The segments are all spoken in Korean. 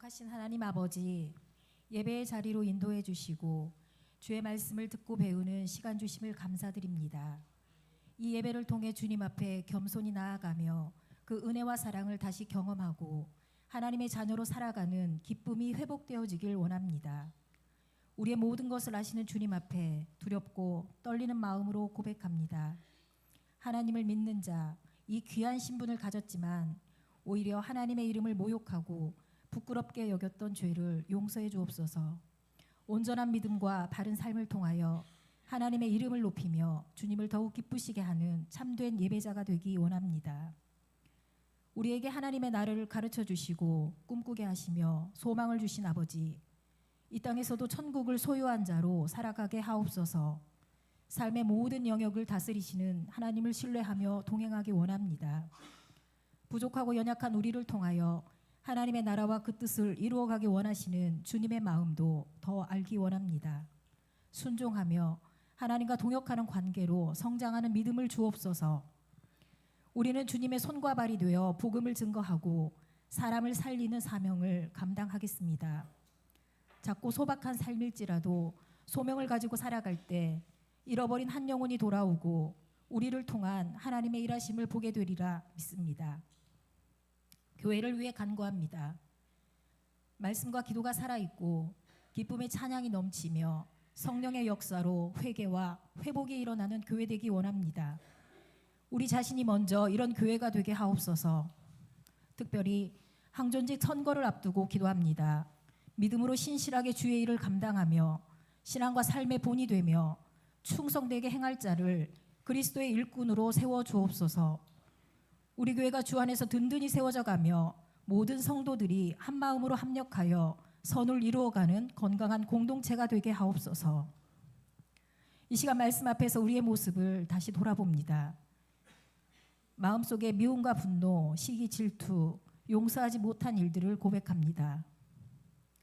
거룩하신 하나님 아버지, 예배의 자리로 인도해 주시고 주의 말씀을 듣고 배우는 시간 주심을 감사드립니다. 이 예배를 통해 주님 앞에 겸손히 나아가며 그 은혜와 사랑을 다시 경험하고 하나님의 자녀로 살아가는 기쁨이 회복되어지길 원합니다. 우리의 모든 것을 아시는 주님 앞에 두렵고 떨리는 마음으로 고백합니다. 하나님을 믿는 자, 이 귀한 신분을 가졌지만 오히려 하나님의 이름을 모욕하고 부끄럽게 여겼던 죄를 용서해 주옵소서. 온전한 믿음과 바른 삶을 통하여 하나님의 이름을 높이며 주님을 더욱 기쁘시게 하는 참된 예배자가 되기 원합니다. 우리에게 하나님의 나라를 가르쳐 주시고 꿈꾸게 하시며 소망을 주신 아버지, 이 땅에서도 천국을 소유한 자로 살아가게 하옵소서. 삶의 모든 영역을 다스리시는 하나님을 신뢰하며 동행하기 원합니다. 부족하고 연약한 우리를 통하여 하나님의 나라와 그 뜻을 이루어가기 원하시는 주님의 마음도 더 알기 원합니다. 순종하며 하나님과 동역하는 관계로 성장하는 믿음을 주옵소서. 우리는 주님의 손과 발이 되어 복음을 증거하고 사람을 살리는 사명을 감당하겠습니다. 작고 소박한 삶일지라도 소명을 가지고 살아갈 때 잃어버린 한 영혼이 돌아오고 우리를 통한 하나님의 일하심을 보게 되리라 믿습니다. 교회를 위해 간구합니다. 말씀과 기도가 살아있고 기쁨의 찬양이 넘치며 성령의 역사로 회개와 회복이 일어나는 교회 되기 원합니다. 우리 자신이 먼저 이런 교회가 되게 하옵소서. 특별히 항존직 선거를 앞두고 기도합니다. 믿음으로 신실하게 주의 일을 감당하며 신앙과 삶의 본이 되며 충성되게 행할 자를 그리스도의 일꾼으로 세워 주옵소서. 우리 교회가 주 안에서 든든히 세워져 가며 모든 성도들이 한 마음으로 합력하여 선을 이루어가는 건강한 공동체가 되게 하옵소서. 이 시간 말씀 앞에서 우리의 모습을 다시 돌아봅니다. 마음속에 미움과 분노, 시기, 질투, 용서하지 못한 일들을 고백합니다.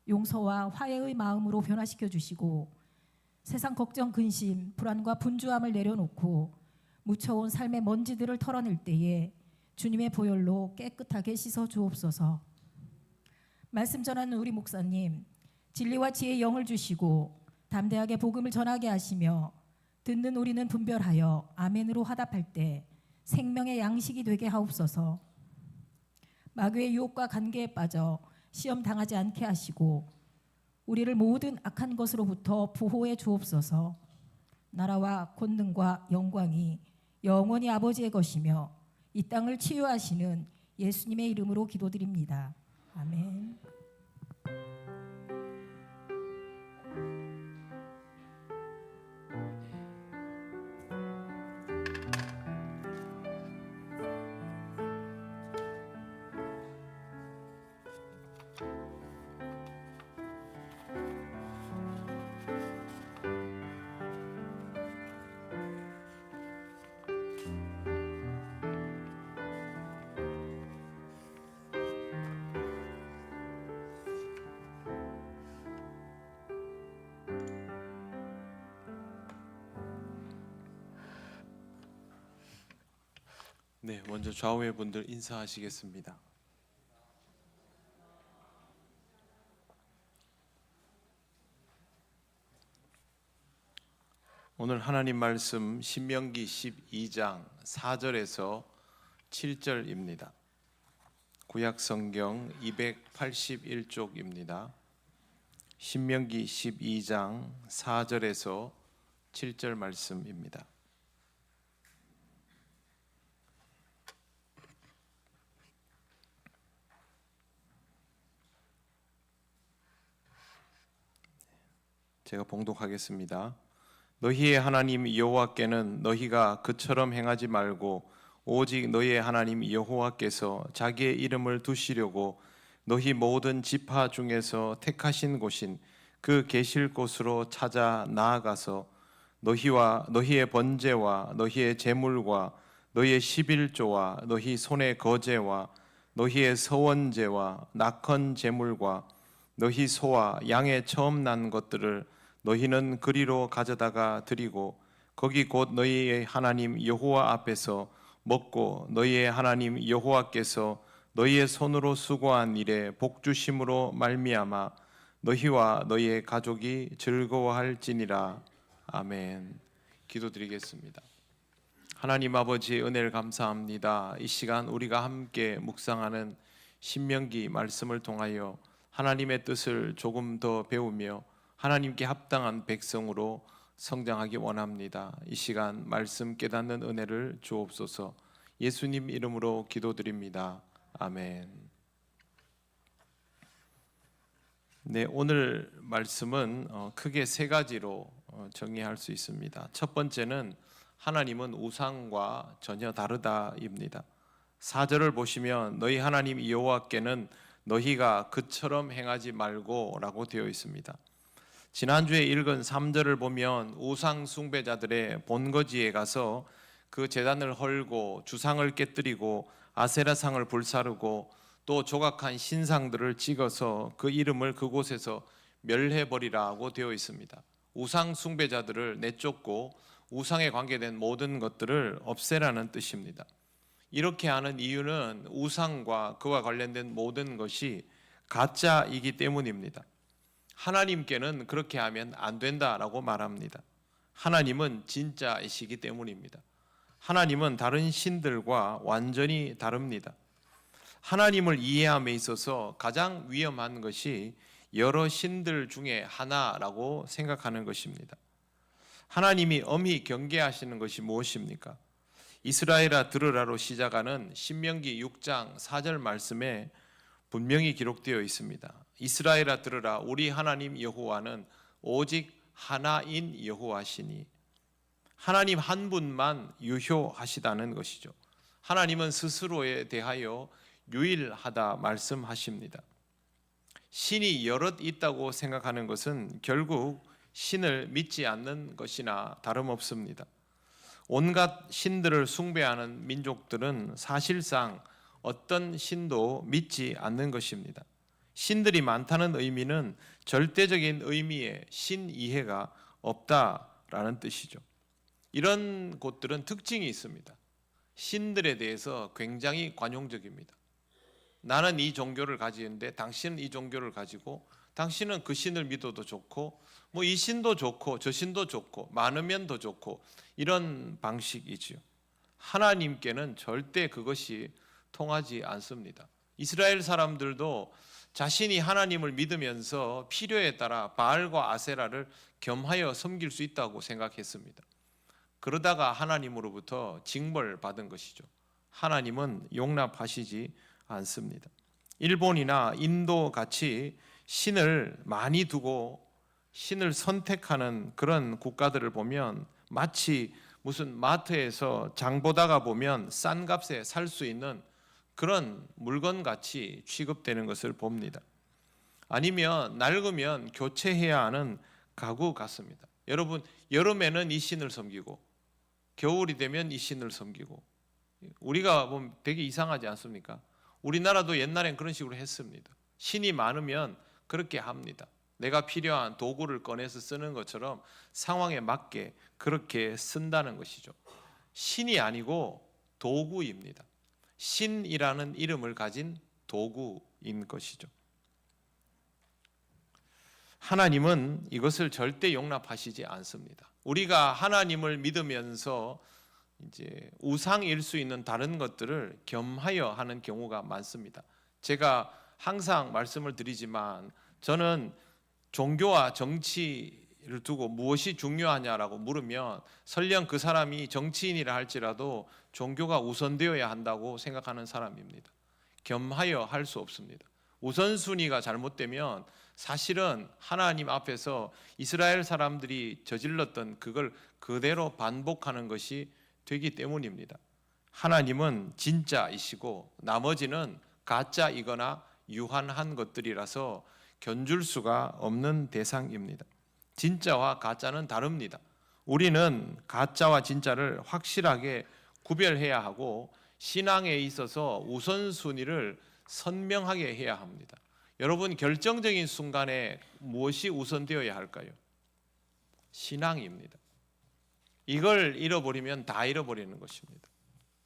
용서와 화해의 마음으로 변화시켜 주시고 세상 걱정, 근심, 불안과 분주함을 내려놓고 묻혀온 삶의 먼지들을 털어낼 때에 주님의 보혈로 깨끗하게 씻어 주옵소서. 말씀 전하는 우리 목사님, 진리와 지혜의 영을 주시고 담대하게 복음을 전하게 하시며 듣는 우리는 분별하여 아멘으로 화답할 때 생명의 양식이 되게 하옵소서. 마귀의 유혹과 관계에 빠져 시험 당하지 않게 하시고 우리를 모든 악한 것으로부터 보호해 주옵소서. 나라와 권능과 영광이 영원히 아버지의 것이며 이 땅을 치유하시는 예수님의 이름으로 기도드립니다. 아멘. 네, 먼저 좌우의 분들 인사하시겠습니다. 오늘 하나님 말씀 신명기 12장 4절에서 7절입니다. 구약 성경 281쪽입니다. 신명기 12장 4절에서 7절 말씀입니다. 제가 봉독하겠습니다. 너희의 하나님 여호와께는 너희가 그처럼 행하지 말고 오직 너희의 하나님 여호와께서 자기의 이름을 두시려고 너희 모든 지파 중에서 택하신 곳인 그 계실 곳으로 찾아 나아가서 너희와 너희의 번제와 너희의 제물과 너희의 11조와 너희 손의 거제와 너희의 서원제와 낙헌 제물과 너희 소와 양의 처음 난 것들을 너희는 그리로 가져다가 드리고 거기 곧 너희의 하나님 여호와 앞에서 먹고 너희의 하나님 여호와께서 너희의 손으로 수고한 일에 복 주심으로 말미암아 너희와 너희의 가족이 즐거워할지니라. 아멘. 기도드리겠습니다. 하나님 아버지, 은혜를 감사합니다. 이 시간 우리가 함께 묵상하는 신명기 말씀을 통하여 하나님의 뜻을 조금 더 배우며 하나님께 합당한 백성으로 성장하기 원합니다. 이 시간 말씀 깨닫는 은혜를 주옵소서. 예수님 이름으로 기도드립니다. 아멘. 네, 오늘 말씀은 크게 세 가지로 정리할 수 있습니다. 첫 번째는 하나님은 우상과 전혀 다르다입니다. 4절을 보시면 너희 하나님 여호와께는 너희가 그처럼 행하지 말고 라고 되어 있습니다. 지난주에 읽은 3절을 보면 우상 숭배자들의 본거지에 가서 그 제단을 헐고 주상을 깨뜨리고 아세라상을 불사르고 또 조각한 신상들을 찍어서 그 이름을 그곳에서 멸해버리라고 되어 있습니다. 우상 숭배자들을 내쫓고 우상에 관계된 모든 것들을 없애라는 뜻입니다. 이렇게 하는 이유는 우상과 그와 관련된 모든 것이 가짜이기 때문입니다. 하나님께는 그렇게 하면 안 된다라고 말합니다. 하나님은 진짜이시기 때문입니다. 하나님은 다른 신들과 완전히 다릅니다. 하나님을 이해함에 있어서 가장 위험한 것이 여러 신들 중에 하나라고 생각하는 것입니다. 하나님이 엄히 경계하시는 것이 무엇입니까? 이스라엘아 들으라로 시작하는 신명기 6장 4절 말씀에 분명히 기록되어 있습니다. 이스라엘아 들으라, 우리 하나님 여호와는 오직 하나인 여호와시니. 하나님 한 분만 유효하시다는 것이죠. 하나님은 스스로에 대하여 유일하다 말씀하십니다. 신이 여럿 있다고 생각하는 것은 결국 신을 믿지 않는 것이나 다름없습니다. 온갖 신들을 숭배하는 민족들은 사실상 어떤 신도 믿지 않는 것입니다. 신들이 많다는 의미는 절대적인 의미의 신 이해가 없다라는 뜻이죠. 이런 곳들은 특징이 있습니다. 신들에 대해서 굉장히 관용적입니다. 나는 이 종교를 가지는데 당신은 이 종교를 가지고, 당신은 그 신을 믿어도 좋고 뭐 이 신도 좋고 저 신도 좋고 많으면 더 좋고, 이런 방식이지요. 하나님께는 절대 그것이 통하지 않습니다. 이스라엘 사람들도 자신이 하나님을 믿으면서 필요에 따라 바알과 아세라를 겸하여 섬길 수 있다고 생각했습니다. 그러다가 하나님으로부터 징벌받은 것이죠. 하나님은 용납하시지 않습니다. 일본이나 인도 같이 신을 많이 두고 신을 선택하는 그런 국가들을 보면 마치 무슨 마트에서 장 보다가 보면 싼 값에 살 수 있는 그런 물건같이 취급되는 것을 봅니다. 아니면 낡으면 교체해야 하는 가구 같습니다. 여러분, 여름에는 이 신을 섬기고 겨울이 되면 이 신을 섬기고, 우리가 보면 되게 이상하지 않습니까? 우리나라도 옛날엔 그런 식으로 했습니다. 신이 많으면 그렇게 합니다. 내가 필요한 도구를 꺼내서 쓰는 것처럼 상황에 맞게 그렇게 쓴다는 것이죠. 신이 아니고 도구입니다. 신이라는 이름을 가진 도구인 것이죠. 하나님은 이것을 절대 용납하시지 않습니다. 우리가 하나님을 믿으면서 이제 우상일 수 있는 다른 것들을 겸하여 하는 경우가 많습니다. 제가 항상 말씀을 드리지만 저는 종교와 정치를 두고 무엇이 중요하냐라고 물으면 설령 그 사람이 정치인이라 할지라도 종교가 우선되어야 한다고 생각하는 사람입니다. 겸하여 할 수 없습니다. 우선순위가 잘못되면 사실은 하나님 앞에서 이스라엘 사람들이 저질렀던 그걸 그대로 반복하는 것이 되기 때문입니다. 하나님은 진짜이시고 나머지는 가짜이거나 유한한 것들이라서 견줄 수가 없는 대상입니다. 진짜와 가짜는 다릅니다. 우리는 가짜와 진짜를 확실하게 구별해야 하고 신앙에 있어서 우선순위를 선명하게 해야 합니다. 여러분, 결정적인 순간에 무엇이 우선되어야 할까요? 신앙입니다. 이걸 잃어버리면 다 잃어버리는 것입니다.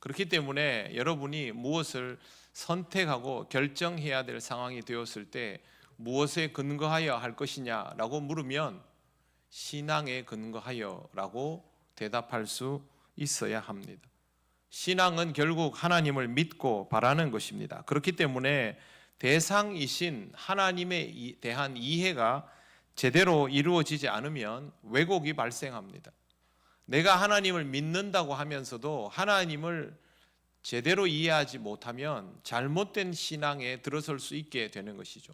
그렇기 때문에 여러분이 무엇을 선택하고 결정해야 될 상황이 되었을 때 무엇에 근거하여 할 것이냐라고 물으면 신앙에 근거하여라고 대답할 수 있어야 합니다. 신앙은 결국 하나님을 믿고 바라는 것입니다. 그렇기 때문에 대상이신 하나님에 대한 이해가 제대로 이루어지지 않으면 왜곡이 발생합니다. 내가 하나님을 믿는다고 하면서도 하나님을 제대로 이해하지 못하면 잘못된 신앙에 들어설 수 있게 되는 것이죠.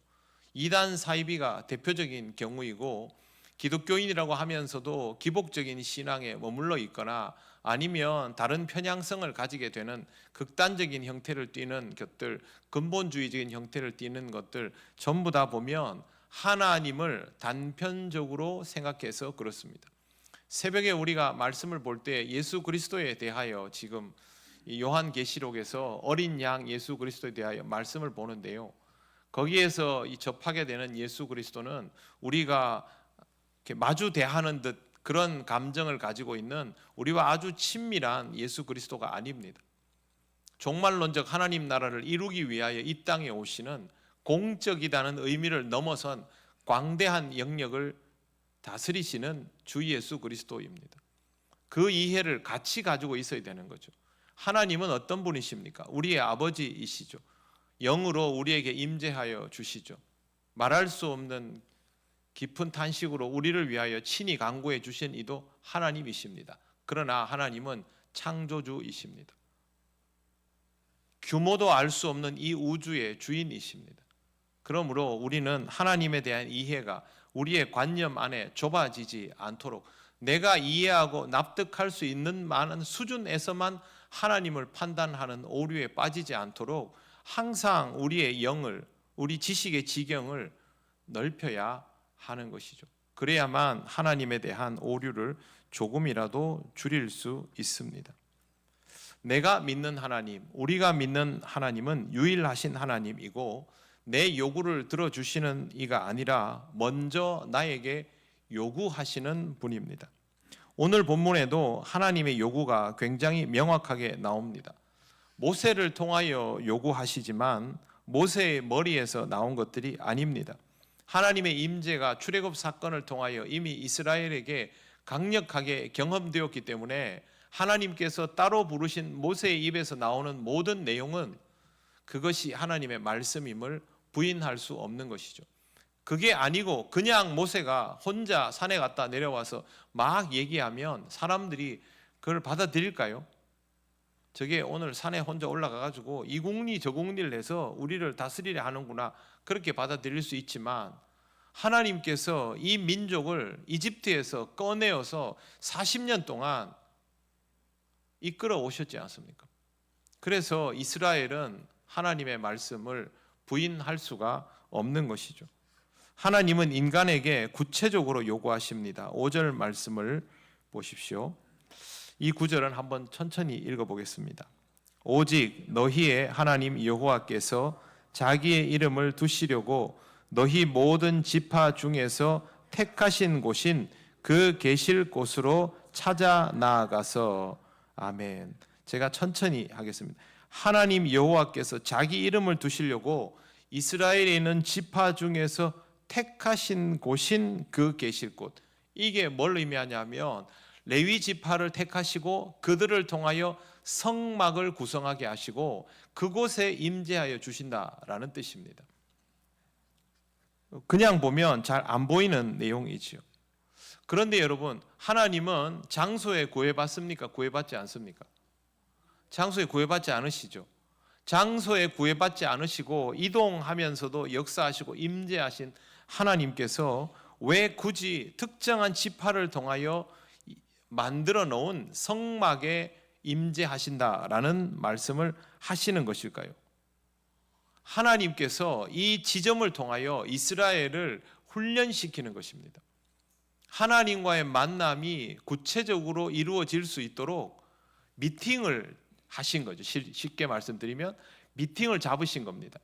이단 사이비가 대표적인 경우이고, 기독교인이라고 하면서도 기복적인 신앙에 머물러 있거나 아니면 다른 편향성을 가지게 되는 극단적인 형태를 띠는 것들, 근본주의적인 형태를 띠는 것들 전부 다 보면 하나님을 단편적으로 생각해서 그렇습니다. 새벽에 우리가 말씀을 볼 때 예수 그리스도에 대하여 지금 요한계시록에서 어린 양 예수 그리스도에 대하여 말씀을 보는데요, 거기에서 접하게 되는 예수 그리스도는 우리가 마주 대하는 듯 그런 감정을 가지고 있는 우리와 아주 친밀한 예수 그리스도가 아닙니다. 종말론적 하나님 나라를 이루기 위하여 이 땅에 오시는 공적이라는 의미를 넘어선 광대한 영역을 다스리시는 주 예수 그리스도입니다. 그 이해를 같이 가지고 있어야 되는 거죠. 하나님은 어떤 분이십니까? 우리의 아버지이시죠. 영으로 우리에게 임재하여 주시죠. 말할 수 없는 깊은 탄식으로 우리를 위하여 친히 간구해 주신 이도 하나님이십니다. 그러나 하나님은 창조주이십니다. 규모도 알 수 없는 이 우주의 주인이십니다. 그러므로 우리는 하나님에 대한 이해가 우리의 관념 안에 좁아지지 않도록 내가 이해하고 납득할 수 있는 많은 수준에서만 하나님을 판단하는 오류에 빠지지 않도록 항상 우리의 영을, 우리 지식의 지경을 넓혀야 하는 것이죠. 그래야만 하나님에 대한 오류를 조금이라도 줄일 수 있습니다. 내가 믿는 하나님, 우리가 믿는 하나님은 유일하신 하나님이고 내 요구를 들어주시는 이가 아니라 먼저 나에게 요구하시는 분입니다. 오늘 본문에도 하나님의 요구가 굉장히 명확하게 나옵니다. 모세를 통하여 요구하시지만 모세의 머리에서 나온 것들이 아닙니다. 하나님의 임재가 출애굽 사건을 통하여 이미 이스라엘에게 강력하게 경험되었기 때문에 하나님께서 따로 부르신 모세의 입에서 나오는 모든 내용은 그것이 하나님의 말씀임을 부인할 수 없는 것이죠. 그게 아니고 그냥 모세가 혼자 산에 갔다 내려와서 막 얘기하면 사람들이 그걸 받아들일까요? 저게 오늘 산에 혼자 올라가가지고 이 공리 저 공리를 해서 우리를 다스리려 하는구나, 그렇게 받아들일 수 있지만 하나님께서 이 민족을 이집트에서 꺼내어서 40년 동안 이끌어 오셨지 않습니까? 그래서 이스라엘은 하나님의 말씀을 부인할 수가 없는 것이죠. 하나님은 인간에게 구체적으로 요구하십니다. 5절 말씀을 보십시오. 이 구절은 한번 천천히 읽어보겠습니다. 오직 너희의 하나님 여호와께서 자기의 이름을 두시려고 너희 모든 지파 중에서 택하신 곳인 그 계실 곳으로 찾아 나아가서. 아멘. 제가 천천히 하겠습니다. 하나님 여호와께서 자기 이름을 두시려고 이스라엘에 있는 지파 중에서 택하신 곳인 그 계실 곳. 이게 뭘 의미하냐면 레위 지파를 택하시고 그들을 통하여 성막을 구성하게 하시고 그곳에 임재하여 주신다라는 뜻입니다. 그냥 보면 잘 안 보이는 내용이지요. 그런데 여러분, 하나님은 장소에 구애받습니까? 구애받지 않습니까? 장소에 구애받지 않으시죠. 장소에 구애받지 않으시고 이동하면서도 역사하시고 임재하신 하나님께서 왜 굳이 특정한 지파를 통하여 만들어 놓은 성막에 임재하신다라는 말씀을 하시는 것일까요? 하나님께서 이 지점을 통하여 이스라엘을 훈련시키는 것입니다. 하나님과의 만남이 구체적으로 이루어질 수 있도록 미팅을 하신 거죠. 쉽게 말씀드리면 미팅을 잡으신 겁니다.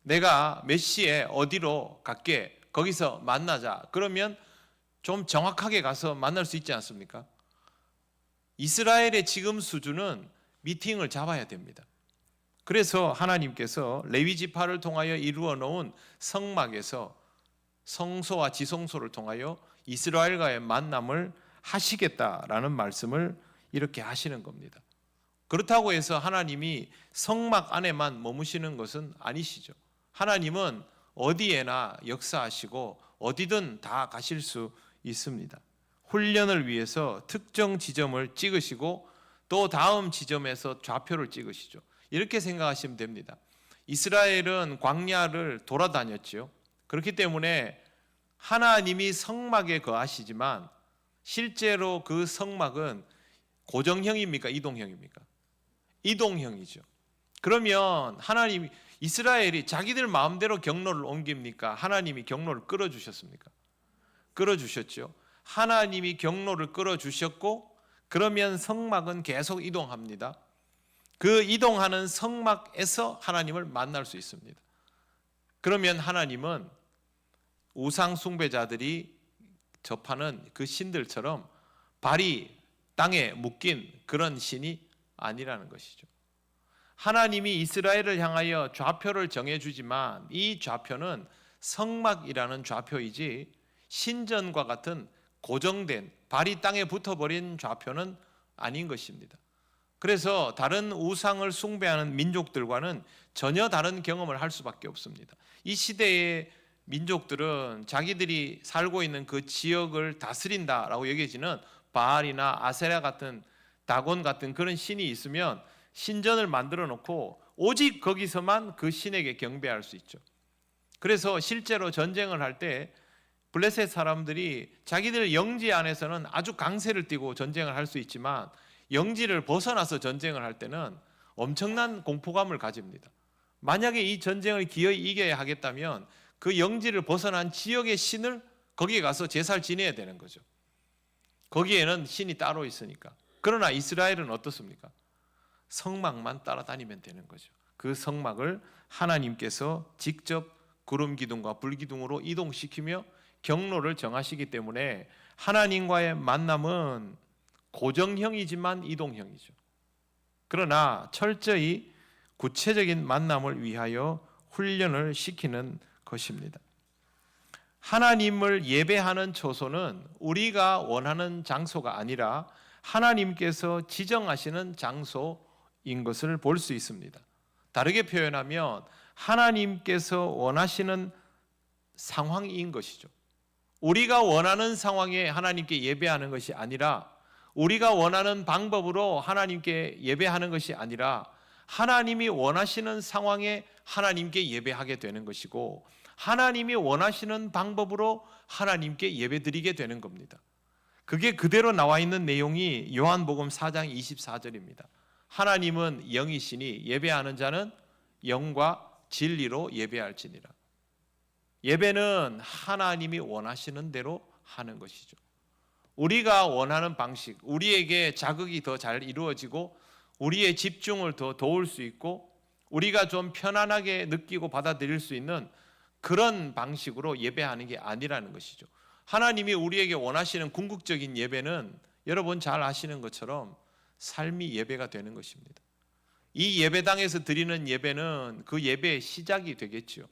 내가 몇 시에 어디로 갈게, 거기서 만나자. 그러면 좀 정확하게 가서 만날 수 있지 않습니까? 이스라엘의 지금 수준은 미팅을 잡아야 됩니다. 그래서 하나님께서 레위 지파를 통하여 이루어 놓은 성막에서 성소와 지성소를 통하여 이스라엘과의 만남을 하시겠다라는 말씀을 이렇게 하시는 겁니다. 그렇다고 해서 하나님이 성막 안에만 머무시는 것은 아니시죠. 하나님은 어디에나 역사하시고 어디든 다 가실 수 있습니다. 훈련을 위해서 특정 지점을 찍으시고 또 다음 지점에서 좌표를 찍으시죠. 이렇게 생각하시면 됩니다. 이스라엘은 광야를 돌아다녔죠. 그렇기 때문에 하나님이 성막에 거하시지만 실제로 그 성막은 고정형입니까? 이동형입니까? 이동형이죠. 그러면 하나님이 이스라엘이 자기들 마음대로 경로를 옮깁니까? 하나님이 경로를 끌어주셨습니까? 끌어주셨죠. 하나님이 경로를 끌어주셨고 그러면 성막은 계속 이동합니다. 그 이동하는 성막에서 하나님을 만날 수 있습니다. 그러면 하나님은 우상 숭배자들이 접하는 그 신들처럼 발이 땅에 묶인 그런 신이 아니라는 것이죠. 하나님이 이스라엘을 향하여 좌표를 정해주지만 이 좌표는 성막이라는 좌표이지 신전과 같은 고정된 발이 땅에 붙어버린 좌표는 아닌 것입니다. 그래서 다른 우상을 숭배하는 민족들과는 전혀 다른 경험을 할 수밖에 없습니다. 이 시대의 민족들은 자기들이 살고 있는 그 지역을 다스린다라고 여겨지는 바알이나 아세라 같은 다곤 같은 그런 신이 있으면 신전을 만들어 놓고 오직 거기서만 그 신에게 경배할 수 있죠. 그래서 실제로 전쟁을 할 때 블레셋 사람들이 자기들 영지 안에서는 아주 강세를 띠고 전쟁을 할 수 있지만 영지를 벗어나서 전쟁을 할 때는 엄청난 공포감을 가집니다. 만약에 이 전쟁을 기어이 이겨야 하겠다면 그 영지를 벗어난 지역의 신을 거기에 가서 제사를 지내야 되는 거죠. 거기에는 신이 따로 있으니까. 그러나 이스라엘은 어떻습니까? 성막만 따라다니면 되는 거죠. 그 성막을 하나님께서 직접 구름 기둥과 불 기둥으로 이동시키며 경로를 정하시기 때문에 하나님과의 만남은 고정형이지만 이동형이죠. 그러나 철저히 구체적인 만남을 위하여 훈련을 시키는 것입니다. 하나님을 예배하는 초소는 우리가 원하는 장소가 아니라 하나님께서 지정하시는 장소인 것을 볼 수 있습니다. 다르게 표현하면 하나님께서 원하시는 상황인 것이죠. 우리가 원하는 상황에 하나님께 예배하는 것이 아니라 우리가 원하는 방법으로 하나님께 예배하는 것이 아니라 하나님이 원하시는 상황에 하나님께 예배하게 되는 것이고 하나님이 원하시는 방법으로 하나님께 예배드리게 되는 겁니다. 그게 그대로 나와 있는 내용이 요한복음 4장 24절입니다. 하나님은 영이시니 예배하는 자는 영과 진리로 예배할지니라. 예배는 하나님이 원하시는 대로 하는 것이죠. 우리가 원하는 방식, 우리에게 자극이 더 잘 이루어지고 우리의 집중을 더 도울 수 있고 우리가 좀 편안하게 느끼고 받아들일 수 있는 그런 방식으로 예배하는 게 아니라는 것이죠. 하나님이 우리에게 원하시는 궁극적인 예배는 여러분 잘 아시는 것처럼 삶이 예배가 되는 것입니다. 이 예배당에서 드리는 예배는 그 예배의 시작이 되겠죠.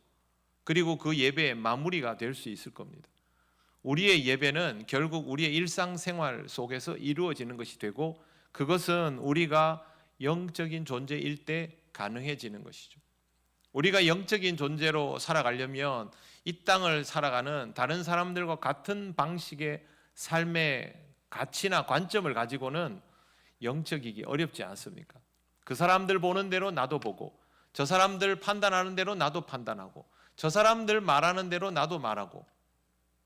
그리고 그 예배의 마무리가 될 수 있을 겁니다. 우리의 예배는 결국 우리의 일상생활 속에서 이루어지는 것이 되고 그것은 우리가 영적인 존재일 때 가능해지는 것이죠. 우리가 영적인 존재로 살아가려면 이 땅을 살아가는 다른 사람들과 같은 방식의 삶의 가치나 관점을 가지고는 영적이기 어렵지 않습니까? 그 사람들 보는 대로 나도 보고 저 사람들 판단하는 대로 나도 판단하고 저 사람들 말하는 대로 나도 말하고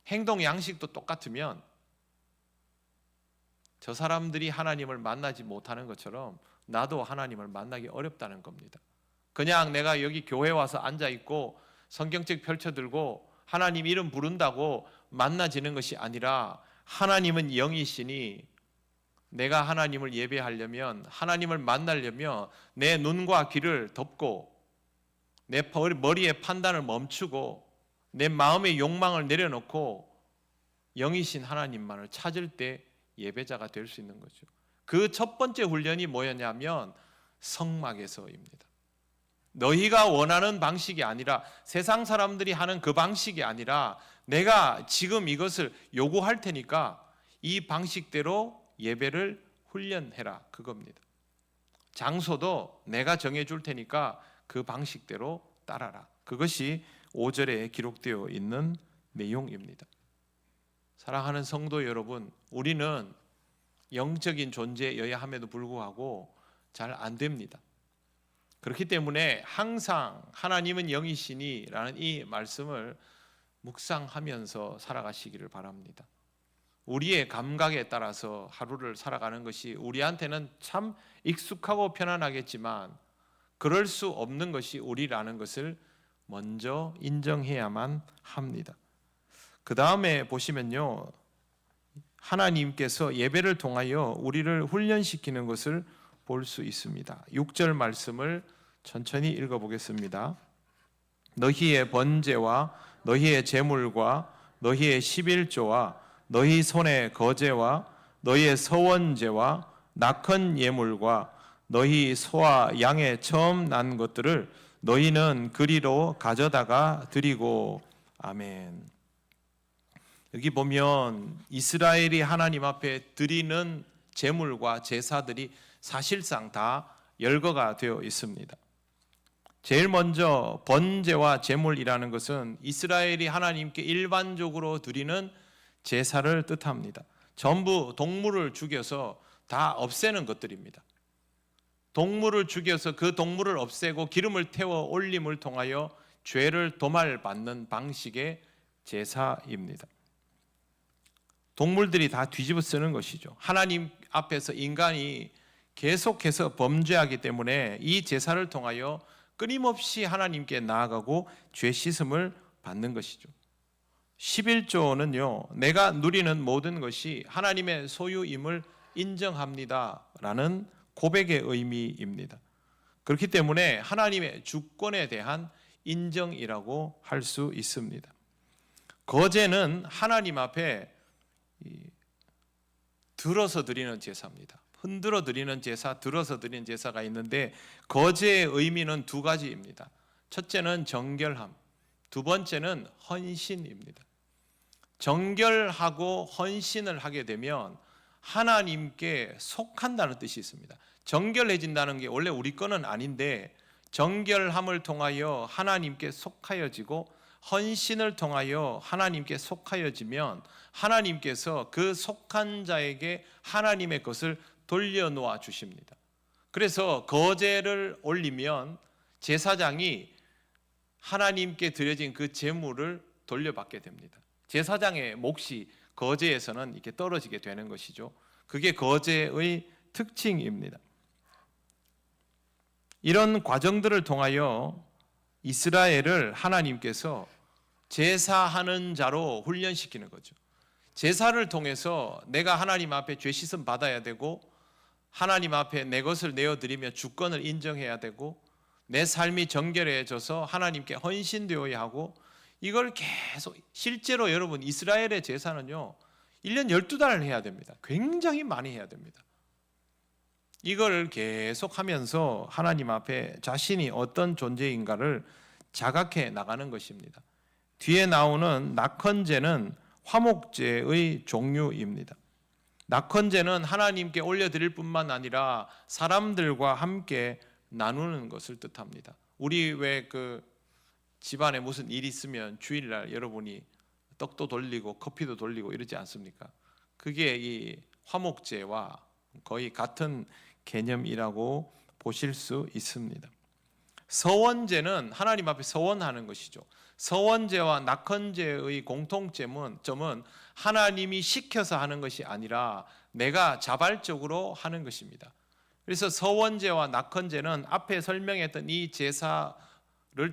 행동 양식도 똑같으면 저 사람들이 하나님을 만나지 못하는 것처럼 나도 하나님을 만나기 어렵다는 겁니다. 그냥 내가 여기 교회 와서 앉아있고 성경책 펼쳐들고 하나님 이름 부른다고 만나지는 것이 아니라 하나님은 영이시니 내가 하나님을 예배하려면 하나님을 만나려면 내 눈과 귀를 덮고 내 머리의 판단을 멈추고 내 마음의 욕망을 내려놓고 영이신 하나님만을 찾을 때 예배자가 될 수 있는 거죠. 그 첫 번째 훈련이 뭐였냐면 성막에서입니다. 너희가 원하는 방식이 아니라, 세상 사람들이 하는 그 방식이 아니라 내가 지금 이것을 요구할 테니까 이 방식대로 예배를 훈련해라, 그겁니다. 장소도 내가 정해줄 테니까 그 방식대로 따라라. 그것이 5절에 기록되어 있는 내용입니다. 사랑하는 성도 여러분, 우리는 영적인 존재여야 함에도 불구하고 잘 안 됩니다. 그렇기 때문에 항상 하나님은 영이시니 라는 이 말씀을 묵상하면서 살아가시기를 바랍니다. 우리의 감각에 따라서 하루를 살아가는 것이 우리한테는 참 익숙하고 편안하겠지만 그럴 수 없는 것이 우리라는 것을 먼저 인정해야만 합니다. 그 다음에 보시면요, 하나님께서 예배를 통하여 우리를 훈련시키는 것을 볼 수 있습니다. 6절 말씀을 천천히 읽어보겠습니다. 너희의 번제와 너희의 제물과 너희의 11조와 너희 손의 거제와 너희의 서원제와 낙헌 예물과 너희 소와 양의 처음 난 것들을 너희는 그리로 가져다가 드리고. 아멘. 여기 보면 이스라엘이 하나님 앞에 드리는 제물과 제사들이 사실상 다 열거가 되어 있습니다. 제일 먼저 번제와 제물이라는 것은 이스라엘이 하나님께 일반적으로 드리는 제사를 뜻합니다. 전부 동물을 죽여서 다 없애는 것들입니다. 동물을 죽여서 그 동물을 없애고 기름을 태워 올림을 통하여 죄를 도말받는 방식의 제사입니다. 동물들이 다 뒤집어 쓰는 것이죠. 하나님 앞에서 인간이 계속해서 범죄하기 때문에 이 제사를 통하여 끊임없이 하나님께 나아가고 죄 씻음을 받는 것이죠. 11조는요, 내가 누리는 모든 것이 하나님의 소유임을 인정합니다 라는 고백의 의미입니다. 그렇기 때문에 하나님의 주권에 대한 인정이라고 할 수 있습니다. 거제는 하나님 앞에 들어서 드리는 제사입니다. 흔들어 드리는 제사, 들어서 드리는 제사가 있는데 거제의 의미는 두 가지입니다. 첫째는 정결함, 두 번째는 헌신입니다. 정결하고 헌신을 하게 되면 하나님께 속한다는 뜻이 있습니다. 정결해진다는 게 원래 우리 거는 아닌데 정결함을 통하여 하나님께 속하여지고 헌신을 통하여 하나님께 속하여지면 하나님께서 그 속한 자에게 하나님의 것을 돌려놓아 주십니다. 그래서 거제를 올리면 제사장이 하나님께 드려진 그 제물을 돌려받게 됩니다. 제사장의 몫이 거제에서는 이렇게 떨어지게 되는 것이죠. 그게 거제의 특징입니다. 이런 과정들을 통하여 이스라엘을 하나님께서 제사하는 자로 훈련시키는 거죠. 제사를 통해서 내가 하나님 앞에 죄 씻음 받아야 되고 하나님 앞에 내 것을 내어드리며 주권을 인정해야 되고 내 삶이 정결해져서 하나님께 헌신되어야 하고, 이걸 계속 실제로 여러분 이스라엘의 제사는요 1년 12달을 해야 됩니다. 굉장히 많이 해야 됩니다. 이걸 계속 하면서 하나님 앞에 자신이 어떤 존재인가를 자각해 나가는 것입니다. 뒤에 나오는 낙헌제는 화목제의 종류입니다. 낙헌제는 하나님께 올려드릴 뿐만 아니라 사람들과 함께 나누는 것을 뜻합니다. 우리 왜 그 집안에 무슨 일이 있으면 주일날 여러분이 떡도 돌리고 커피도 돌리고 이러지 않습니까? 그게 이 화목제와 거의 같은 개념이라고 보실 수 있습니다. 서원제는 하나님 앞에 서원하는 것이죠. 서원제와 낙헌제의 공통점은 하나님이 시켜서 하는 것이 아니라 내가 자발적으로 하는 것입니다. 그래서 서원제와 낙헌제는 앞에 설명했던 이 제사를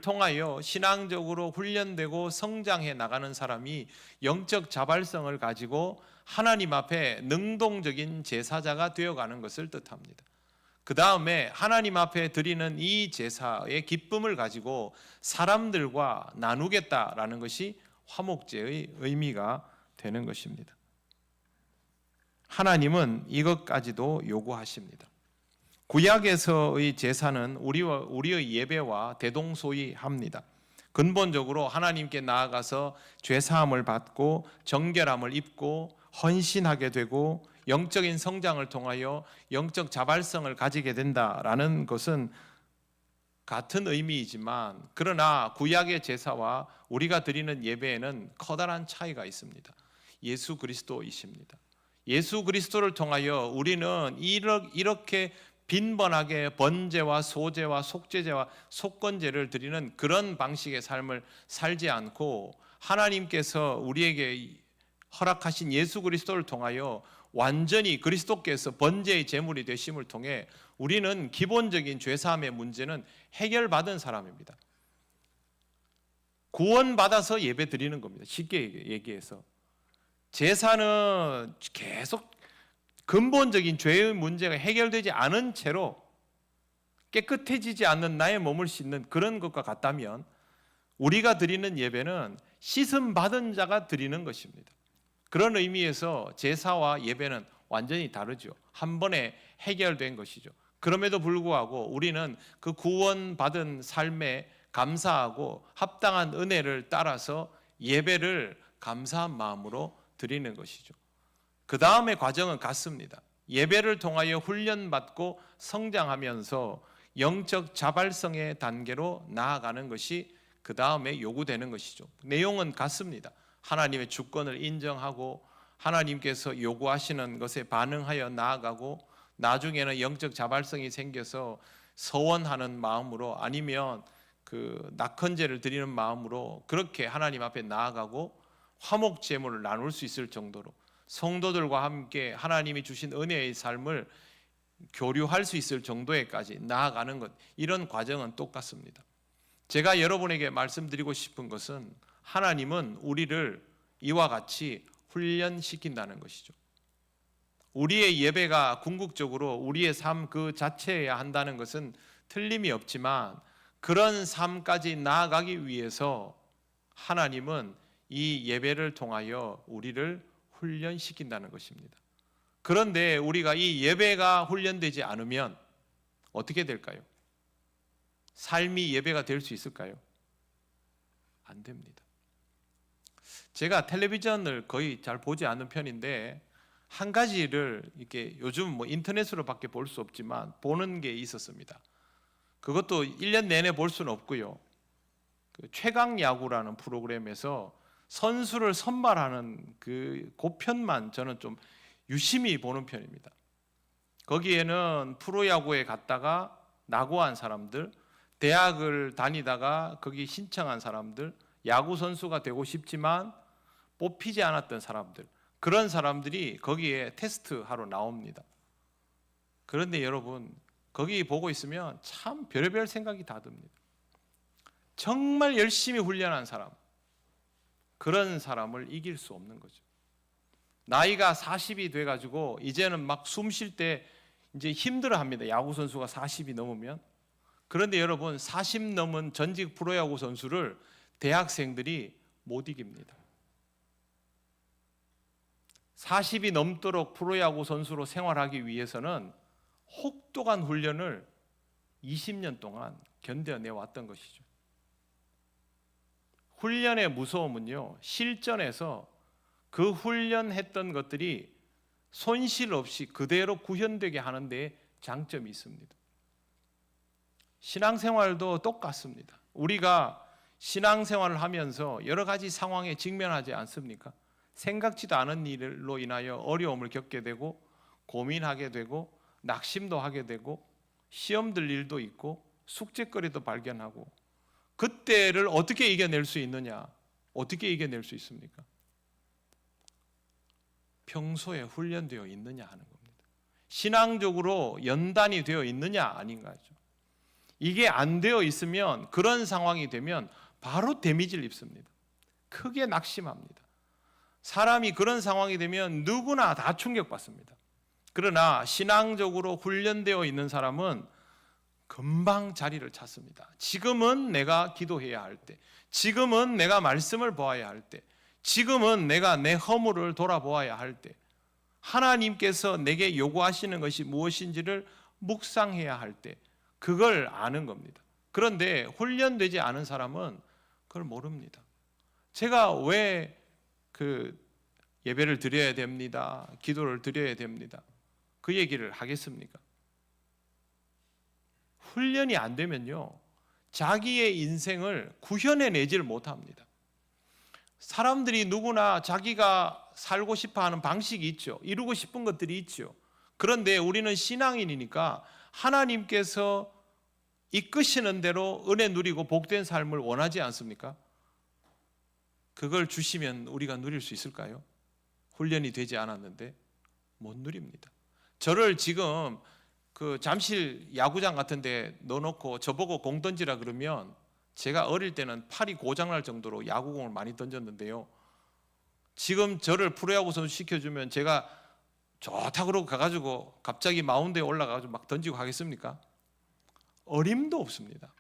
통하여 신앙적으로 훈련되고 성장해 나가는 사람이 영적 자발성을 가지고 하나님 앞에 능동적인 제사자가 되어가는 것을 뜻합니다. 그 다음에 하나님 앞에 드리는 이 제사의 기쁨을 가지고 사람들과 나누겠다라는 것이 화목제의 의미가 되는 것입니다. 하나님은 이것까지도 요구하십니다. 구약에서의 제사는 우리의 예배와 대동소이합니다. 근본적으로 하나님께 나아가서 죄사함을 받고 정결함을 입고 헌신하게 되고 영적인 성장을 통하여 영적 자발성을 가지게 된다라는 것은 같은 의미이지만, 그러나 구약의 제사와 우리가 드리는 예배에는 커다란 차이가 있습니다. 예수 그리스도이십니다. 예수 그리스도를 통하여 우리는 이렇게 빈번하게 번제와 소제와 속죄제와 속건제를 드리는 그런 방식의 삶을 살지 않고, 하나님께서 우리에게 허락하신 예수 그리스도를 통하여 완전히 그리스도께서 번제의 제물이 되심을 통해 우리는 기본적인 죄사함의 문제는 해결받은 사람입니다. 구원받아서 예배 드리는 겁니다. 쉽게 얘기해서 제사는 계속 근본적인 죄의 문제가 해결되지 않은 채로 깨끗해지지 않는 나의 몸을 씻는 그런 것과 같다면, 우리가 드리는 예배는 씻음 받은 자가 드리는 것입니다. 그런 의미에서 제사와 예배는 완전히 다르죠. 한 번에 해결된 것이죠. 그럼에도 불구하고 우리는 그 구원받은 삶에 감사하고 합당한 은혜를 따라서 예배를 감사한 마음으로 드리는 것이죠. 그 다음의 과정은 같습니다. 예배를 통하여 훈련받고 성장하면서 영적 자발성의 단계로 나아가는 것이 그 다음에 요구되는 것이죠. 내용은 같습니다. 하나님의 주권을 인정하고 하나님께서 요구하시는 것에 반응하여 나아가고, 나중에는 영적 자발성이 생겨서 서원하는 마음으로 아니면 그 낙헌제를 드리는 마음으로 그렇게 하나님 앞에 나아가고 화목 제물을 나눌 수 있을 정도로 성도들과 함께 하나님이 주신 은혜의 삶을 교류할 수 있을 정도에까지 나아가는 것, 이런 과정은 똑같습니다. 제가 여러분에게 말씀드리고 싶은 것은 하나님은 우리를 이와 같이 훈련시킨다는 것이죠. 우리의 예배가 궁극적으로 우리의 삶 그 자체여야 한다는 것은 틀림이 없지만, 그런 삶까지 나아가기 위해서 하나님은 이 예배를 통하여 우리를 훈련시킨다는 것입니다. 그런데 우리가 이 예배가 훈련되지 않으면 어떻게 될까요? 삶이 예배가 될 수 있을까요? 안 됩니다. 제가 텔레비전을 거의 잘 보지 않는 편인데, 한 가지를 이렇게 요즘 뭐 인터넷으로밖에 볼 수 없지만 보는 게 있었습니다. 그것도 1년 내내 볼 수는 없고요. 그 최강 야구라는 프로그램에서 선수를 선발하는 그 편만 저는 좀 유심히 보는 편입니다. 거기에는 프로야구에 갔다가 낙오한 사람들, 대학을 다니다가 거기 신청한 사람들, 야구 선수가 되고 싶지만 뽑히지 않았던 사람들, 그런 사람들이 거기에 테스트하러 나옵니다. 그런데 여러분, 거기 보고 있으면 참 별의별 생각이 다 듭니다. 정말 열심히 훈련한 사람, 그런 사람을 이길 수 없는 거죠. 나이가 40이 돼가지고 이제는 막 숨 쉴 때 이제 힘들어합니다. 야구 선수가 40이 넘으면. 그런데 여러분, 40 넘은 전직 프로야구 선수를 대학생들이 못 이깁니다. 40이 넘도록 프로야구 선수로 생활하기 위해서는 혹독한 훈련을 20년 동안 견뎌내왔던 것이죠. 훈련의 무서움은요, 실전에서 그 훈련했던 것들이 손실 없이 그대로 구현되게 하는 데 장점이 있습니다. 신앙생활도 똑같습니다. 우리가 신앙생활을 하면서 여러 가지 상황에 직면하지 않습니까? 생각지도 않은 일로 인하여 어려움을 겪게 되고 고민하게 되고 낙심도 하게 되고 시험 들 일도 있고 숙제거리도 발견하고, 그때를 어떻게 이겨낼 수 있느냐? 어떻게 이겨낼 수 있습니까? 평소에 훈련되어 있느냐 하는 겁니다. 신앙적으로 연단이 되어 있느냐 아닌가죠. 이게 안 되어 있으면, 그런 상황이 되면 바로 데미지를 입습니다. 크게 낙심합니다. 사람이 그런 상황이 되면 누구나 다 충격받습니다. 그러나 신앙적으로 훈련되어 있는 사람은 금방 자리를 찾습니다. 지금은 내가 기도해야 할 때, 지금은 내가 말씀을 보아야 할 때, 지금은 내가 내 허물을 돌아보아야 할 때, 하나님께서 내게 요구하시는 것이 무엇인지를 묵상해야 할 때 그걸 아는 겁니다. 그런데 훈련되지 않은 사람은 그걸 모릅니다. 제가 왜 예배를 드려야 됩니다, 기도를 드려야 됩니다, 그 얘기를 하겠습니까? 훈련이 안 되면요, 자기의 인생을 구현해내지를 못합니다. 사람들이 누구나 자기가 살고 싶어하는 방식이 있죠. 이루고 싶은 것들이 있죠. 그런데 우리는 신앙인이니까 하나님께서 이끄시는 대로 은혜 누리고 복된 삶을 원하지 않습니까? 그걸 주시면 우리가 누릴 수 있을까요? 훈련이 되지 않았는데 못 누립니다. 저를 지금 잠실 야구장 같은 데 넣어놓고 저보고 공 던지라 그러면 제가 어릴 때는 팔이 고장날 정도로 야구공을 많이 던졌는데요, 지금 저를 프로야구 선수 시켜주면 제가 좋다 그러고 가가지고 갑자기 마운드에 올라가서 막 던지고 하겠습니까? 어림도 없습니다.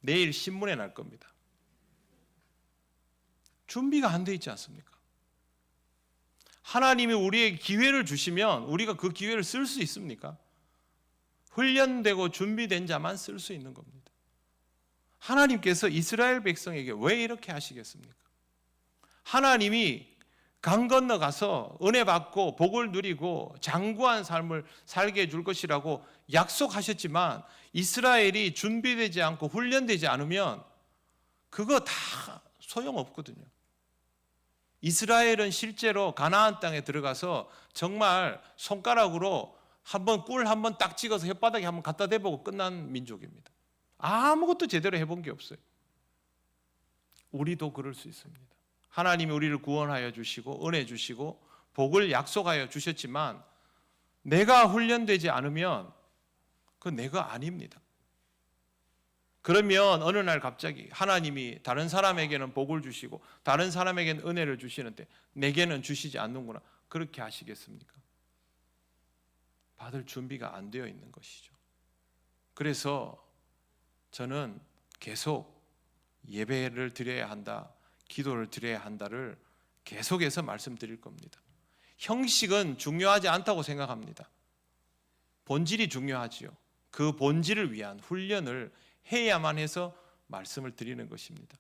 내일 신문에 날 겁니다. 준비가 안 돼 있지 않습니까? 하나님이 우리에게 기회를 주시면 우리가 그 기회를 쓸 수 있습니까? 훈련되고 준비된 자만 쓸 수 있는 겁니다. 하나님께서 이스라엘 백성에게 왜 이렇게 하시겠습니까? 하나님이 강 건너 가서 은혜 받고 복을 누리고 장구한 삶을 살게 해줄 것이라고 약속하셨지만 이스라엘이 준비되지 않고 훈련되지 않으면 그거 다 소용없거든요. 이스라엘은 실제로 가나안 땅에 들어가서 정말 손가락으로 꿀 한번 딱 찍어서 혓바닥에 한번 갖다 대보고 끝난 민족입니다. 아무것도 제대로 해본 게 없어요. 우리도 그럴 수 있습니다. 하나님이 우리를 구원하여 주시고 은혜 주시고 복을 약속하여 주셨지만 내가 훈련되지 않으면 그건 내가 아닙니다. 그러면 어느 날 갑자기 하나님이 다른 사람에게는 복을 주시고 다른 사람에게는 은혜를 주시는데 내게는 주시지 않는구나, 그렇게 하시겠습니까? 받을 준비가 안 되어 있는 것이죠. 그래서 저는 계속 예배를 드려야 한다, 기도를 드려야 한다를 계속해서 말씀드릴 겁니다. 형식은 중요하지 않다고 생각합니다. 본질이 중요하지요. 그 본질을 위한 훈련을 해야만 해서 말씀을 드리는 것입니다.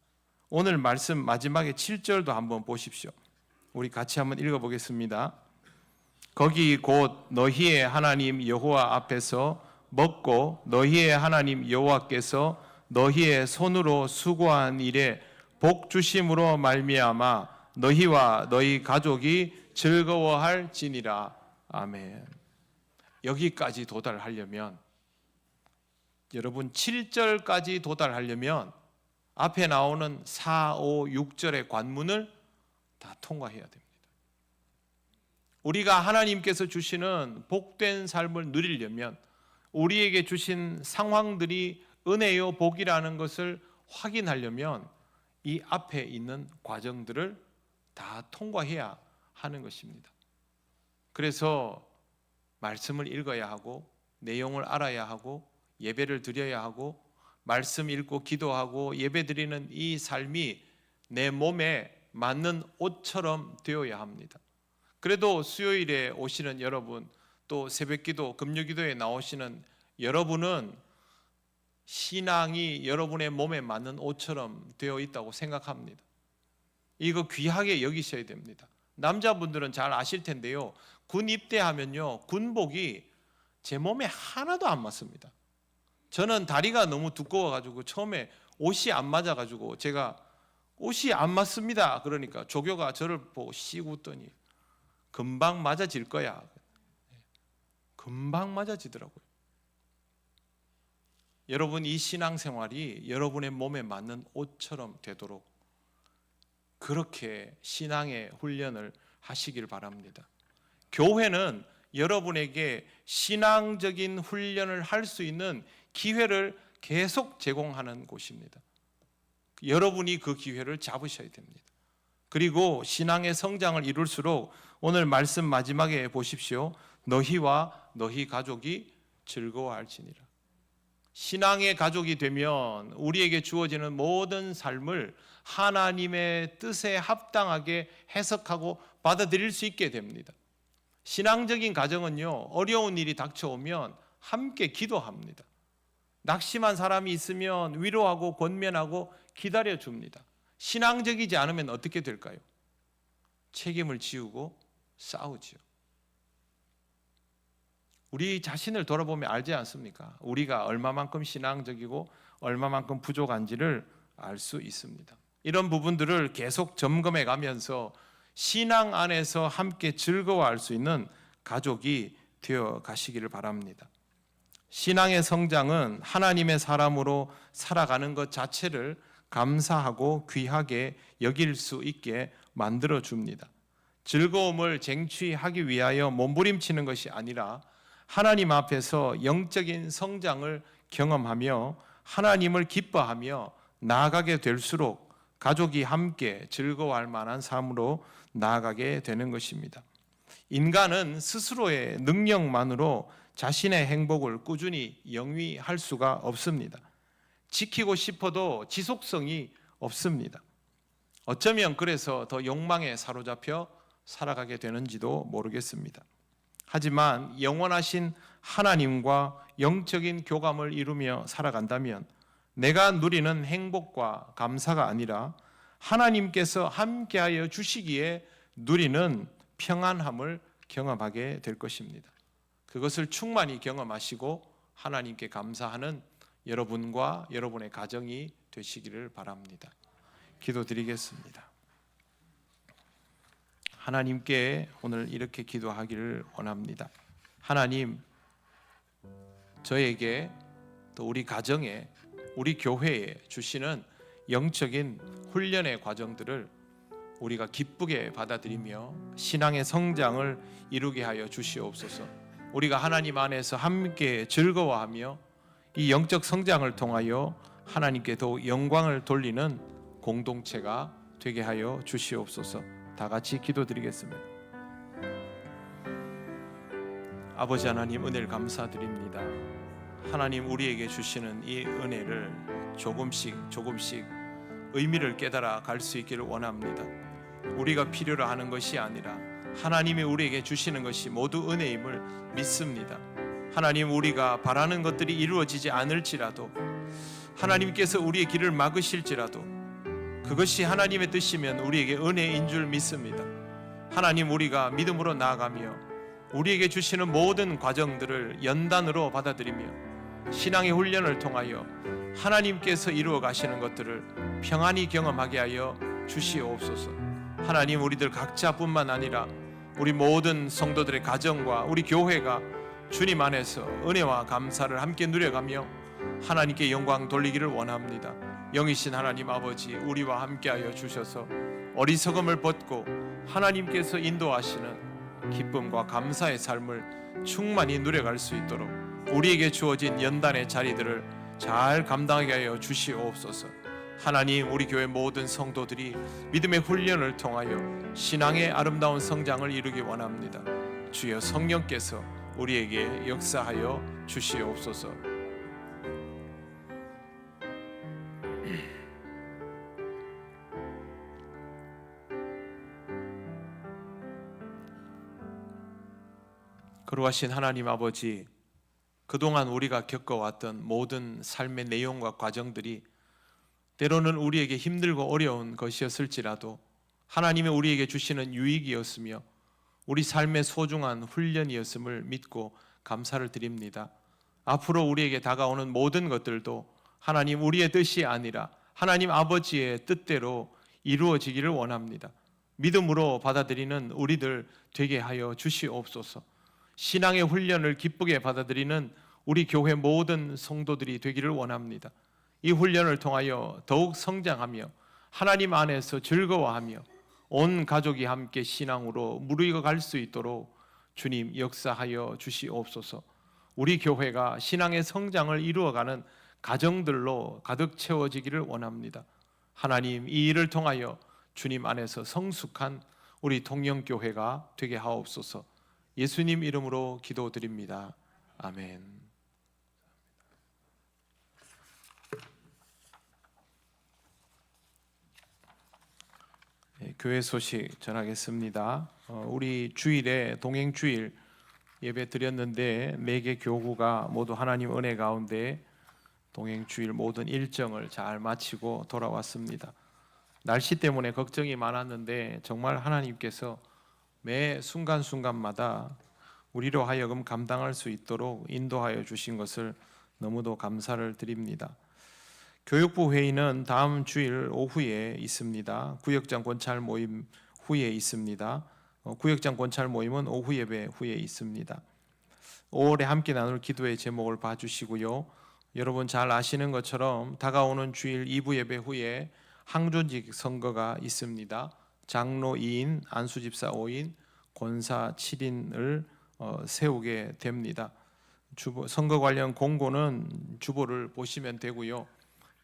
오늘 말씀 마지막에 7절도 한번 보십시오. 우리 같이 한번 읽어보겠습니다. 거기 곧 너희의 하나님 여호와 앞에서 먹고 너희의 하나님 여호와께서 너희의 손으로 수고한 일에 복 주심으로 말미암아 너희와 너희 가족이 즐거워할지니라. 아멘. 여기까지 도달하려면, 여러분 7절까지 도달하려면 앞에 나오는 4, 5, 6절의 관문을 다 통과해야 됩니다. 우리가 하나님께서 주시는 복된 삶을 누리려면, 우리에게 주신 상황들이 은혜요 복이라는 것을 확인하려면 이 앞에 있는 과정들을 다 통과해야 하는 것입니다. 그래서 말씀을 읽어야 하고 내용을 알아야 하고 예배를 드려야 하고 말씀 읽고 기도하고 예배 드리는 이 삶이 내 몸에 맞는 옷처럼 되어야 합니다. 그래도 수요일에 오시는 여러분, 또 새벽기도, 금요기도에 나오시는 여러분은 신앙이 여러분의 몸에 맞는 옷처럼 되어 있다고 생각합니다. 이거 귀하게 여기셔야 됩니다. 남자분들은 잘 아실 텐데요, 군 입대하면요, 군복이 제 몸에 하나도 안 맞습니다. 저는 다리가 너무 두꺼워가지고 처음에 옷이 안 맞아가지고 제가 옷이 안 맞습니다 그러니까 조교가 저를 보고 씩 웃더니 금방 맞아질 거야. 금방 맞아지더라고요. 여러분, 이 신앙생활이 여러분의 몸에 맞는 옷처럼 되도록 그렇게 신앙의 훈련을 하시길 바랍니다. 교회는 여러분에게 신앙적인 훈련을 할 수 있는 기회를 계속 제공하는 곳입니다. 여러분이 그 기회를 잡으셔야 됩니다. 그리고 신앙의 성장을 이룰수록 오늘 말씀 마지막에 보십시오. 너희와 너희 가족이 즐거워할지니라. 신앙의 가족이 되면 우리에게 주어지는 모든 삶을 하나님의 뜻에 합당하게 해석하고 받아들일 수 있게 됩니다. 신앙적인 가정은요, 어려운 일이 닥쳐오면 함께 기도합니다. 낙심한 사람이 있으면 위로하고 권면하고 기다려줍니다. 신앙적이지 않으면 어떻게 될까요? 책임을 지우고 싸우지요. 우리 자신을 돌아보면 알지 않습니까? 우리가 얼마만큼 신앙적이고 얼마만큼 부족한지를 알 수 있습니다. 이런 부분들을 계속 점검해 가면서 신앙 안에서 함께 즐거워할 수 있는 가족이 되어 가시기를 바랍니다. 신앙의 성장은 하나님의 사람으로 살아가는 것 자체를 감사하고 귀하게 여길 수 있게 만들어 줍니다. 즐거움을 쟁취하기 위하여 몸부림치는 것이 아니라 하나님 앞에서 영적인 성장을 경험하며 하나님을 기뻐하며 나아가게 될수록 가족이 함께 즐거워할 만한 삶으로 나아가게 되는 것입니다. 인간은 스스로의 능력만으로 자신의 행복을 꾸준히 영위할 수가 없습니다. 지키고 싶어도 지속성이 없습니다. 어쩌면 그래서 더 욕망에 사로잡혀 살아가게 되는지도 모르겠습니다. 하지만 영원하신 하나님과 영적인 교감을 이루며 살아간다면 내가 누리는 행복과 감사가 아니라 하나님께서 함께하여 주시기에 누리는 평안함을 경험하게 될 것입니다. 그것을 충만히 경험하시고 하나님께 감사하는 여러분과 여러분의 가정이 되시기를 바랍니다. 기도드리겠습니다. 하나님께 오늘 이렇게 기도하기를 원합니다. 하나님, 저에게 또 우리 가정에 우리 교회에 주시는 영적인 훈련의 과정들을 우리가 기쁘게 받아들이며 신앙의 성장을 이루게 하여 주시옵소서. 우리가 하나님 안에서 함께 즐거워하며 이 영적 성장을 통하여 하나님께 더욱 영광을 돌리는 공동체가 되게 하여 주시옵소서. 다 같이 기도드리겠습니다. 아버지 하나님, 은혜를 감사드립니다. 하나님, 우리에게 주시는 이 은혜를 조금씩 의미를 깨달아 갈 수 있기를 원합니다. 우리가 필요로 하는 것이 아니라 하나님이 우리에게 주시는 것이 모두 은혜임을 믿습니다. 하나님, 우리가 바라는 것들이 이루어지지 않을지라도, 하나님께서 우리의 길을 막으실지라도 그것이 하나님의 뜻이면 우리에게 은혜인 줄 믿습니다. 하나님, 우리가 믿음으로 나아가며 우리에게 주시는 모든 과정들을 연단으로 받아들이며 신앙의 훈련을 통하여 하나님께서 이루어 가시는 것들을 평안히 경험하게 하여 주시옵소서. 하나님, 우리들 각자뿐만 아니라 우리 모든 성도들의 가정과 우리 교회가 주님 안에서 은혜와 감사를 함께 누려가며 하나님께 영광 돌리기를 원합니다. 영이신 하나님 아버지, 우리와 함께하여 주셔서 어리석음을 벗고 하나님께서 인도하시는 기쁨과 감사의 삶을 충만히 누려갈 수 있도록 우리에게 주어진 연단의 자리들을 잘 감당하게 하여 주시옵소서. 하나님, 우리 교회 모든 성도들이 믿음의 훈련을 통하여 신앙의 아름다운 성장을 이루기 원합니다. 주여, 성령께서 우리에게 역사하여 주시옵소서. 거룩하신 하나님 아버지, 그동안 우리가 겪어왔던 모든 삶의 내용과 과정들이 때로는 우리에게 힘들고 어려운 것이었을지라도 하나님이 우리에게 주시는 유익이었으며 우리 삶의 소중한 훈련이었음을 믿고 감사를 드립니다. 앞으로 우리에게 다가오는 모든 것들도 하나님, 우리의 뜻이 아니라 하나님 아버지의 뜻대로 이루어지기를 원합니다. 믿음으로 받아들이는 우리들 되게 하여 주시옵소서. 신앙의 훈련을 기쁘게 받아들이는 우리 교회 모든 성도들이 되기를 원합니다. 이 훈련을 통하여 더욱 성장하며 하나님 안에서 즐거워하며 온 가족이 함께 신앙으로 무르익어 갈 수 있도록 주님 역사하여 주시옵소서. 우리 교회가 신앙의 성장을 이루어가는 가정들로 가득 채워지기를 원합니다. 하나님, 이 일을 통하여 주님 안에서 성숙한 우리 통영교회가 되게 하옵소서. 예수님 이름으로 기도드립니다. 아멘. 교회 소식 전하겠습니다. 우리 주일에 동행 주일 예배 드렸는데 4개 교구가 모두 하나님 은혜 가운데 동행 주일 모든 일정을 잘 마치고 돌아왔습니다. 날씨 때문에 걱정이 많았는데 정말 하나님께서 매 순간순간마다 우리로 하여금 감당할 수 있도록 인도하여 주신 것을 너무도 감사를 드립니다. 교육부 회의는 다음 주일 오후에 있습니다. 구역장 권찰 모임 후에 있습니다. 구역장 권찰 모임은 오후 예배 후에 있습니다. 5월에 함께 나눌 기도의 제목을 봐주시고요. 여러분 잘 아시는 것처럼 다가오는 주일 2부 예배 후에 항존직 선거가 있습니다. 장로 2인, 안수집사 5인, 권사 7인을 세우게 됩니다. 선거 관련 공고는 주보를 보시면 되고요.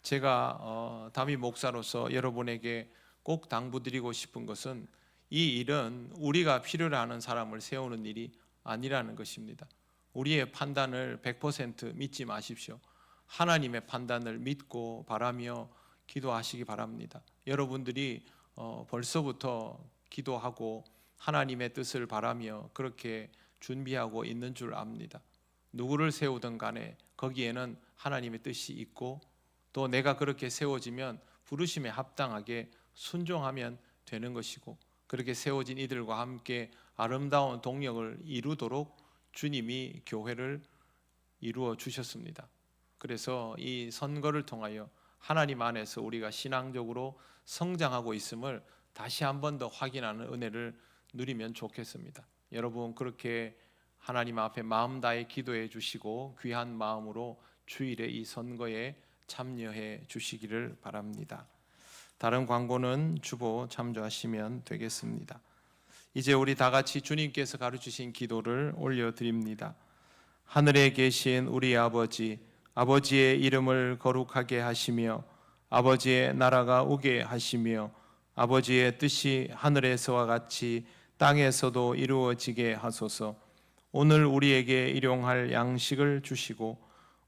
제가 담임 목사로서 여러분에게 꼭 당부드리고 싶은 것은 이 일은 우리가 필요로 하는 사람을 세우는 일이 아니라는 것입니다. 우리의 판단을 100% 믿지 마십시오. 하나님의 판단을 믿고 바라며 기도하시기 바랍니다. 여러분들이 벌써부터 기도하고 하나님의 뜻을 바라며 그렇게 준비하고 있는 줄 압니다. 누구를 세우든 간에 거기에는 하나님의 뜻이 있고 또 내가 그렇게 세워지면 부르심에 합당하게 순종하면 되는 것이고 그렇게 세워진 이들과 함께 아름다운 동력을 이루도록 주님이 교회를 이루어 주셨습니다. 그래서 이 선거를 통하여 하나님 안에서 우리가 신앙적으로 성장하고 있음을 다시 한 번 더 확인하는 은혜를 누리면 좋겠습니다. 여러분 그렇게 하나님 앞에 마음 다해 기도해 주시고 귀한 마음으로 주일에 이 선거에 참여해 주시기를 바랍니다. 다른 광고는 주보 참조하시면 되겠습니다. 이제 우리 다 같이 주님께서 가르치신 기도를 올려드립니다. 하늘에 계신 우리 아버지, 아버지의 이름을 거룩하게 하시며 아버지의 나라가 오게 하시며 아버지의 뜻이 하늘에서와 같이 땅에서도 이루어지게 하소서. 오늘 우리에게 일용할 양식을 주시고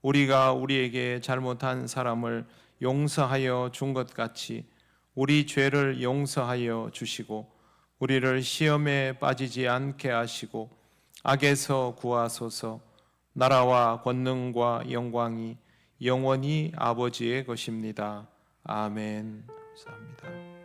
우리가 우리에게 잘못한 사람을 용서하여 준 것 같이 우리 죄를 용서하여 주시고 우리를 시험에 빠지지 않게 하시고 악에서 구하소서. 나라와 권능과 영광이 영원히 아버지의 것입니다. 아멘. 감사합니다.